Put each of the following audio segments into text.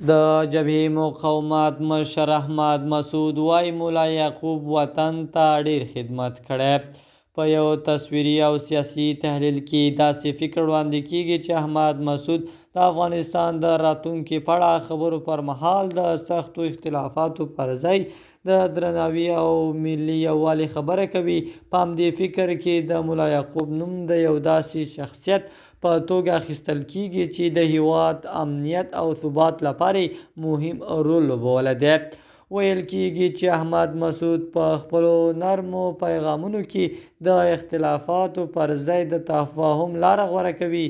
د جبهې مقاومت مشر احمد مسعود وایي ملا یعقوب وطن ته ډېر خدمت کړی. په یو تصویري او سیاسي تحلیل کې داسې فکر وړاندې کیږي چې احمد مسعود د افغانستان د راتلونکي په اړه خبرو پر مهال د سختو اختلافاتو پر ځای د درناوي او ملي یووالي خبره کوي. په همدې فکر کې د ملا یعقوب نوم د یو داسې شخصیت په توګه اخیستل کیږي چې د هیواد امنیت او ثبات لپاره مهم رول لوبولی دی. ویل کیږي چې احمد مسعود په خپلو نرمو پیغامونو کې د اختلافاتو پر ځای د تفاهم لاره غوره کوي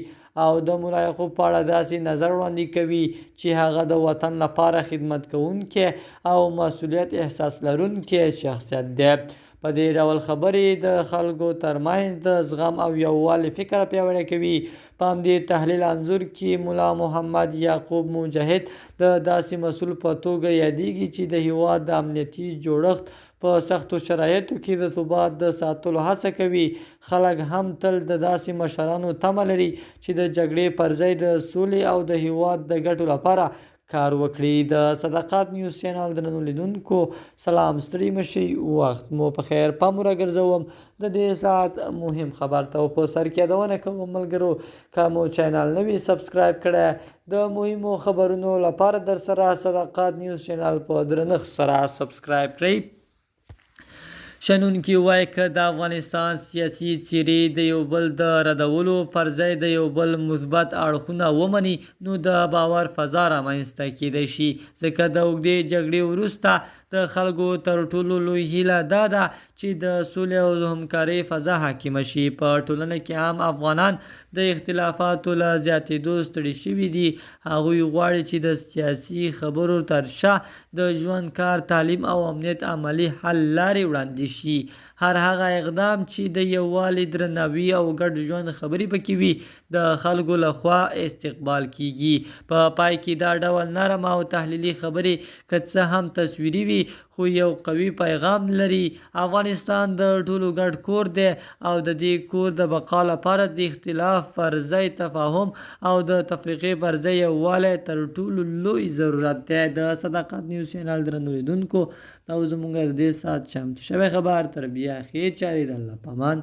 او د ملا یعقوب په اړه داسې نظر وړاندې کوي چې هغه د وطن لپاره خدمت کوونکی او مسؤلیت احساس لرونکی شخصیت دی. په دې ډول خبرې د خلکو ترمنځ د زغم او یووالي فکر پیاوړی کوي. په همدې تحلیل انځور کې ملا محمد یعقوب مجاهد د داسې مسؤل په توګه یادېږي چې د هیواد د امنیتي جوړښت په سختو شرایطو کې د ثبات د ساتلو هڅه کوي. خلک هم تل د داسې مشرانو تمه لري چې د جګړې پر ځای د سولې او د هیواد د ګټو لپاره کار وکړي. د صداقت نیوز چینل درنو لیدونکو سلام، ستړي مشئ، وخت مو په خیر. پام راګرځوم د دې ساعت مهم خبر ته په سر کې یادونه کوم ملګرو که مو چینل نه وي سبسکرایب کړی د مهمو خبرونو لپاره در سره صداقت نیوز چینل په درنښت سره سبسکرایب کړئ. شنونکي وایي که د افغانستان سیاسي څیرې د یو بل د ردولو پر ځای د یو بل مثبت اړخونه ومني نو د باور فضا رامنځته کیدی شي، ځکه د اوږدې جګړې وروسته د خلکو تر ټولو لوی هیله دا ده چې د سولې او همکارۍ فضا حاکمه شي. په ټولنه کې عام افغانان د اختلافاتو له زیاتېدو ستړي شوي دي. هغوی غواړي چې د سیاسي خبرو تر شا د ژوند، کار، تعلیم او امنیت عملي حل لارې وړاندې شي. هر هغه اقدام چې د یووالي، درناوي او ګډ ژوند خبرې پکې وي د خلکو لخوا استقبال کیږي. په پای کې دا ډول نرم او تحلیلي خبرې که څه هم تصویري وي خو یو قوي پیغام لري. افغانستان د ټولو ګډ کور دی او د دې کور د بقا لپاره د اختلاف پر ځای تفاهم او د تفرقې پر ځای یووالی تر ټولو لوی ضرورت دی. د صداقت نیوز چینل درنو لیدونکو دا زموږ د دې ساعت چمتو شوی خبر. تر بیا ښې چارې د الله په امان.